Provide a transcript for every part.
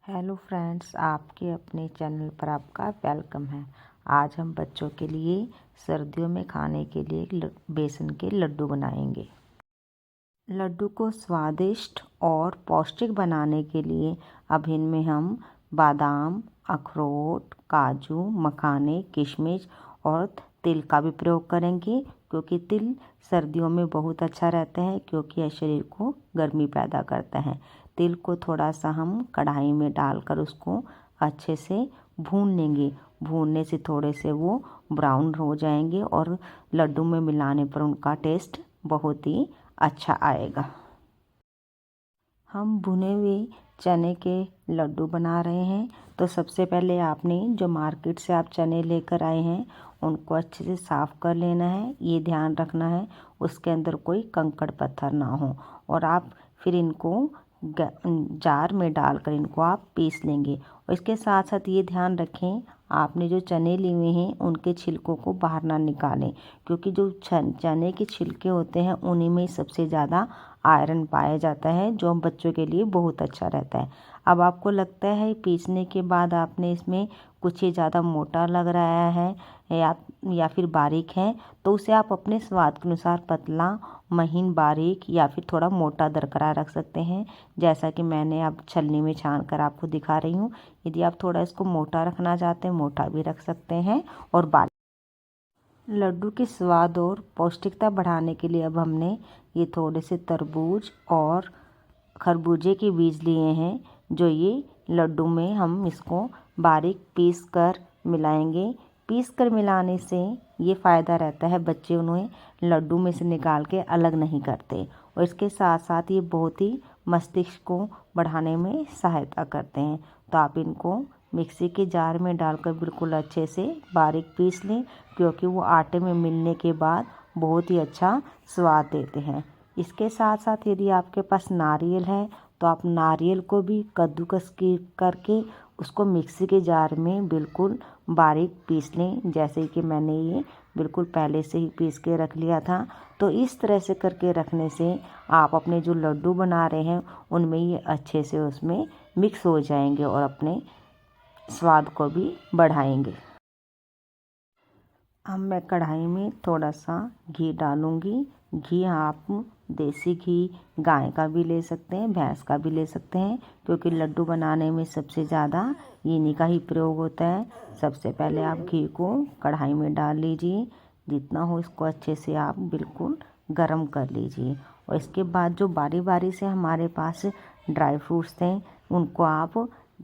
Hello friends, आपके अपने channel पर आपका वेलकम है। आज हम बच्चों के लिए सर्दियों में खाने के लिए बेसन के लड्डू बनाएंगे। लड्डू को स्वादिष्ट और पौष्टिक बनाने के लिए अब इनमें हम बादाम, अखरोट, काजू, मखाने, किशमिश और तिल का भी प्रयोग करेंगे, क्योंकि तिल सर्दियों में बहुत अच्छा रहता है, क्योंकि यह शरीर को गर्मी पैदा करता है। तिल को थोड़ा सा हम कढ़ाई में डालकर उसको अच्छे से भून लेंगे। भूनने से थोड़े से वो ब्राउन हो जाएंगे और लड्डू में मिलाने पर उनका टेस्ट बहुत ही अच्छा आएगा। हम भुने हुए चने के लड्डू बना रहे हैं। तो सबसे पहले आपने जो मार्केट से आप चने लेकर आए हैं उनको अच्छे से साफ़ कर लेना है। ये ध्यान रखना है उसके अंदर कोई कंकड़ पत्थर ना हो। और आप फिर इनको जार में डालकर इनको आप पीस लेंगे। और इसके साथ साथ ये ध्यान रखें, आपने जो चने लिए हुए हैं उनके छिलकों को बाहर ना निकालें, क्योंकि जो चने के छिलके होते हैं उन्हीं में सबसे ज़्यादा आयरन पाया जाता है, जो हम बच्चों के लिए बहुत अच्छा रहता है। अब आपको लगता है पीसने के बाद आपने इसमें कुछ ही ज़्यादा मोटा लग रहा है या फिर बारीक है, तो उसे आप अपने स्वाद के अनुसार पतला, महीन, बारीक या फिर थोड़ा मोटा दरकरार रख सकते हैं, जैसा कि मैंने अब छलनी में छान कर आपको दिखा रही हूँ। यदि आप थोड़ा इसको मोटा रखना चाहते हैं, मोटा भी रख सकते हैं और बारीक। लड्डू के स्वाद और पौष्टिकता बढ़ाने के लिए अब हमने ये थोड़े से तरबूज और खरबूजे के बीज लिए हैं, जो ये लड्डू में हम इसको बारीक पीस कर मिलाएंगे। पीस कर मिलाने से ये फ़ायदा रहता है, बच्चे उन्हें लड्डू में से निकाल के अलग नहीं करते। और इसके साथ साथ ये बहुत ही मस्तिष्क को बढ़ाने में सहायता करते हैं। तो आप इनको मिक्सी के जार में डालकर बिल्कुल अच्छे से बारीक पीस लें, क्योंकि वो आटे में मिलने के बाद बहुत ही अच्छा स्वाद देते हैं। इसके साथ साथ यदि आपके पास नारियल है तो आप नारियल को भी कद्दूकस करके उसको मिक्सी के जार में बिल्कुल बारीक पीस लें, जैसे कि मैंने ये बिल्कुल पहले से ही पीस के रख लिया था। तो इस तरह से करके रखने से आप अपने जो लड्डू बना रहे हैं उनमें ये अच्छे से उसमें मिक्स हो जाएंगे और अपने स्वाद को भी बढ़ाएंगे। अब मैं कढ़ाई में थोड़ा सा घी डालूंगी। घी आप देसी घी गाय का भी ले सकते हैं, भैंस का भी ले सकते हैं, क्योंकि लड्डू बनाने में सबसे ज़्यादा इन्हीं का ही प्रयोग होता है। सबसे पहले आप घी को कढ़ाई में डाल लीजिए, जितना हो इसको अच्छे से आप बिल्कुल गरम कर लीजिए। और इसके बाद जो बारी बारी से हमारे पास ड्राई फ्रूट्स थे उनको आप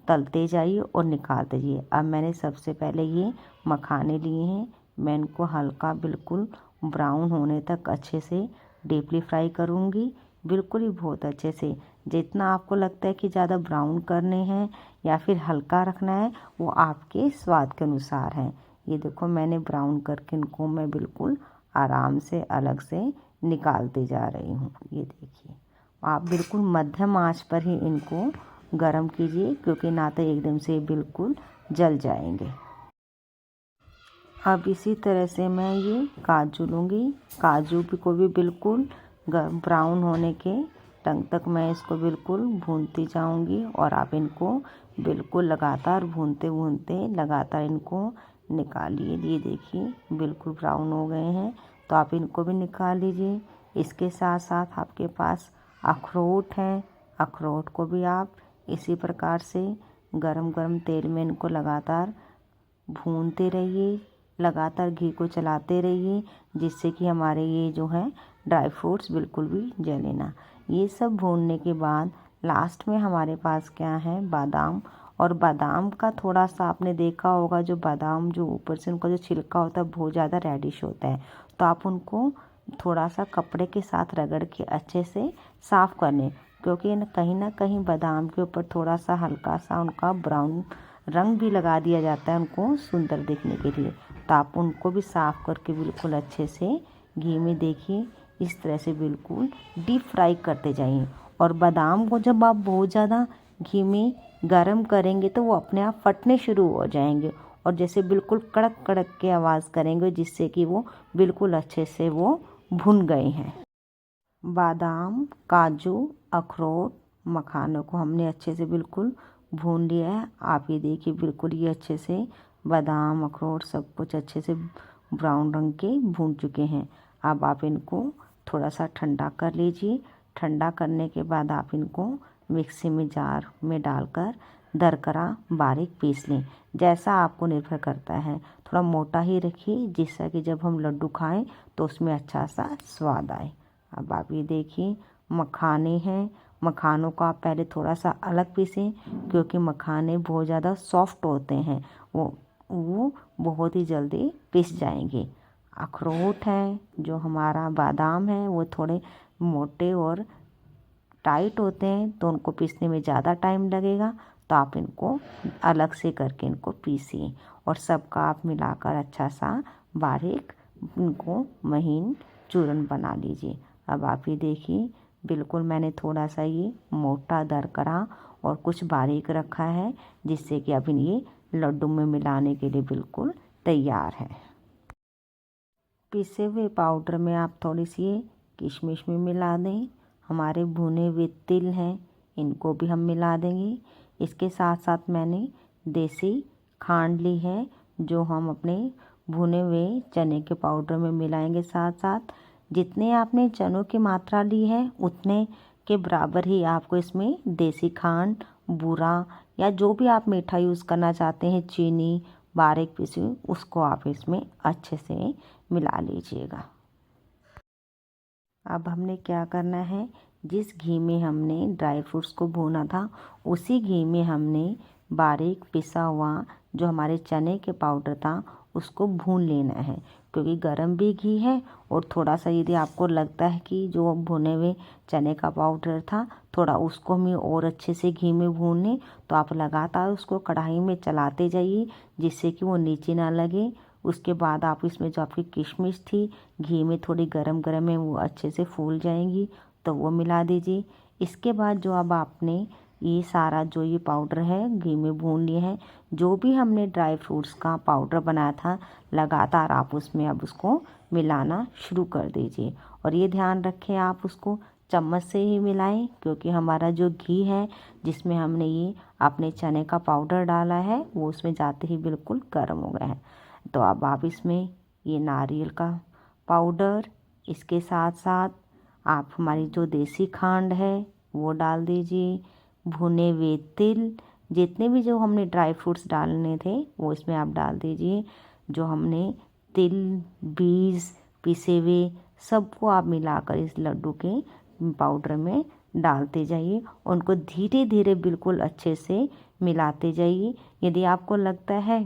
तलते जाइए और निकालते जाइए। अब मैंने सबसे पहले ये मखाने लिए हैं, मैं इनको हल्का बिल्कुल ब्राउन होने तक अच्छे से डीपली फ्राई करूँगी, बिल्कुल ही बहुत अच्छे से। जितना आपको लगता है कि ज़्यादा ब्राउन करने हैं या फिर हल्का रखना है, वो आपके स्वाद के अनुसार है। ये देखो मैंने ब्राउन करके इनको मैं बिल्कुल आराम से अलग से निकालती जा रही हूँ। ये देखिए, आप बिल्कुल मध्यम आंच पर ही इनको गरम कीजिए, क्योंकि ना तो एकदम से बिल्कुल जल जाएंगे। अब इसी तरह से मैं ये काजू लूँगी। काजू को भी बिल्कुल ब्राउन होने के तंग तक मैं इसको बिल्कुल भूनती जाऊंगी, और आप इनको बिल्कुल लगातार भूनते भूनते लगातार इनको निकालिए। ये देखिए बिल्कुल ब्राउन हो गए हैं, तो आप इनको भी निकाल लीजिए। इसके साथ साथ आपके पास अखरोट है, अखरोट को भी आप इसी प्रकार से गरम गरम तेल में इनको लगातार भूनते रहिए, लगातार घी को चलाते रहिए, जिससे कि हमारे ये जो है ड्राई फ्रूट्स बिल्कुल भी जले ना। ये सब भूनने के बाद लास्ट में हमारे पास क्या है, बादाम। और बादाम का थोड़ा सा आपने देखा होगा, जो बादाम जो ऊपर से उनका जो छिलका होता है बहुत ज़्यादा रेडिश होता है, तो आप उनको थोड़ा सा कपड़े के साथ रगड़ के अच्छे से साफ़ कर लें, क्योंकि ना कहीं बादाम के ऊपर थोड़ा सा हल्का सा उनका ब्राउन रंग भी लगा दिया जाता है उनको सुंदर दिखने के लिए। तो आप उनको भी साफ़ करके बिल्कुल अच्छे से घी में देखिए इस तरह से बिल्कुल डीप फ्राई करते जाइए। और बादाम को जब आप बहुत ज़्यादा घी में गरम करेंगे तो वो अपने आप फटने शुरू हो जाएंगे, और जैसे बिल्कुल कड़क कड़क के आवाज़ करेंगे, जिससे कि वो बिल्कुल अच्छे से वो भुन गए हैं। बादाम, काजू, अखरोट, मखानों को हमने अच्छे से बिल्कुल भून लिया है। आप ये देखिए बिल्कुल ये अच्छे से बादाम अखरोट सब कुछ अच्छे से ब्राउन रंग के भून चुके हैं। अब आप इनको थोड़ा सा ठंडा कर लीजिए। ठंडा करने के बाद आप इनको मिक्सी में जार में डालकर दरदरा बारीक पीस लें। जैसा आपको निर्भर करता है, थोड़ा मोटा ही रखिए जिससे कि जब हम लड्डू खाएं तो उसमें अच्छा सा स्वाद आए। अब आप ये देखिए मखाने हैं। मखानों को आप पहले थोड़ा सा अलग पीसें क्योंकि मखाने बहुत ज़्यादा सॉफ्ट होते हैं, वो बहुत ही जल्दी पिस जाएंगे। अखरोट है जो हमारा बादाम है वो थोड़े मोटे और टाइट होते हैं तो उनको पीसने में ज़्यादा टाइम लगेगा, तो आप इनको अलग से करके इनको पीसिए और सबका आप मिलाकर अच्छा सा बारीक इनको महीन चूरन बना लीजिए। अब आप ये देखिए बिल्कुल मैंने थोड़ा सा ये मोटा दरदरा और कुछ बारीक रखा है जिससे कि अब ये लड्डू में मिलाने के लिए बिल्कुल तैयार है। पिसे हुए पाउडर में आप थोड़ी सी किशमिश में मिला दें। हमारे भुने हुए तिल हैं इनको भी हम मिला देंगे। इसके साथ साथ मैंने देसी खांड ली है जो हम अपने भुने हुए चने के पाउडर में मिलाएंगे। साथ साथ जितने आपने चनों की मात्रा ली है उतने के बराबर ही आपको इसमें देसी खांड बूरा या जो भी आप मीठा यूज़ करना चाहते हैं चीनी बारीक पीसी उसको आप इसमें अच्छे से मिला लीजिएगा। अब हमने क्या करना है, जिस घी में हमने ड्राई फ्रूट्स को भूना था उसी घी में हमने बारीक पिसा हुआ जो हमारे चने के पाउडर था उसको भून लेना है। क्योंकि गरम भी घी है और थोड़ा सा यदि आपको लगता है कि जो भुने हुए चने का पाउडर था थोड़ा उसको हमें और अच्छे से घी में भून लें, तो आप लगातार उसको कढ़ाई में चलाते जाइए जिससे कि वो नीचे ना लगे। उसके बाद आप इसमें जो आपकी किशमिश थी घी में थोड़ी गरम गरम है वो अच्छे से फूल जाएंगी तो वो मिला दीजिए। इसके बाद जो अब आपने ये सारा जो ये पाउडर है घी में भून लिए हैं, जो भी हमने ड्राई फ्रूट्स का पाउडर बनाया था लगातार आप उसमें अब उसको मिलाना शुरू कर दीजिए। और ये ध्यान रखें आप उसको चम्मच से ही मिलाएं क्योंकि हमारा जो घी है जिसमें हमने ये अपने चने का पाउडर डाला है वो उसमें जाते ही बिल्कुल गर्म हो गया है। तो अब आप इसमें ये नारियल का पाउडर, इसके साथ साथ आप हमारी जो देसी खांड है वो डाल दीजिए। भुने हुए तिल, जितने भी जो हमने ड्राई फ्रूट्स डालने थे वो इसमें आप डाल दीजिए। जो हमने तिल बीज पिसे हुए सबको आप मिलाकर इस लड्डू के पाउडर में डालते जाइए। उनको धीरे धीरे बिल्कुल अच्छे से मिलाते जाइए। यदि आपको लगता है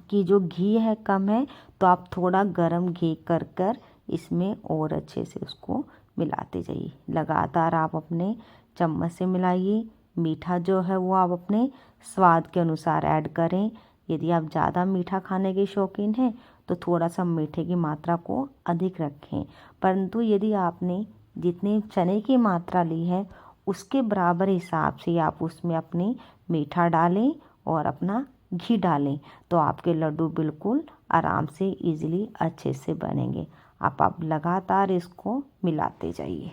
कि जो घी है कम है तो आप थोड़ा गरम घी कर कर इसमें और अच्छे से उसको मिलाते जाइए। लगातार आप अपने चम्मच से मिलाइए। मीठा जो है वो आप अपने स्वाद के अनुसार ऐड करें। यदि आप ज़्यादा मीठा खाने के शौकीन हैं तो थोड़ा सा मीठे की मात्रा को अधिक रखें, परंतु यदि आपने जितनी चने की मात्रा ली है उसके बराबर हिसाब से आप उसमें अपनी मीठा डालें और अपना घी डालें तो आपके लड्डू बिल्कुल आराम से इजीली अच्छे से बनेंगे। आप लगातार इसको मिलाते जाइए।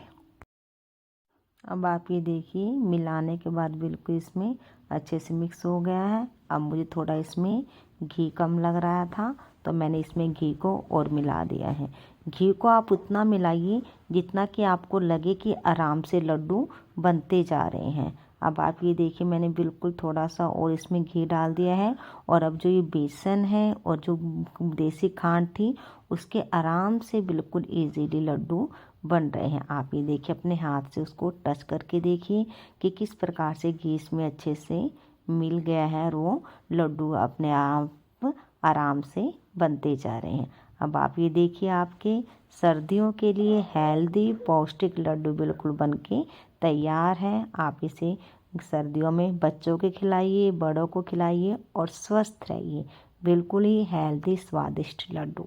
अब आप ये देखिए मिलाने के बाद बिल्कुल इसमें अच्छे से मिक्स हो गया है। अब मुझे थोड़ा इसमें घी कम लग रहा था तो मैंने इसमें घी को और मिला दिया है। घी को आप उतना मिलाइए जितना कि आपको लगे कि आराम से लड्डू बनते जा रहे हैं। अब आप ये देखिए मैंने बिल्कुल थोड़ा सा और इसमें घी डाल दिया है और अब जो ये बेसन है और जो देसी खांड थी उसके आराम से बिल्कुल इजीली लड्डू बन रहे हैं। आप ये देखिए अपने हाथ से उसको टच करके देखिए कि किस प्रकार से घी इसमें अच्छे से मिल गया है और वो लड्डू अपने आप आराम से बनते जा रहे हैं। अब आप ये देखिए आपके सर्दियों के लिए हेल्दी पौष्टिक लड्डू बिल्कुल बनके तैयार है। आप इसे सर्दियों में बच्चों के खिलाइए, बड़ों को खिलाइए और स्वस्थ रहिए। बिल्कुल ही हेल्दी स्वादिष्ट लड्डू।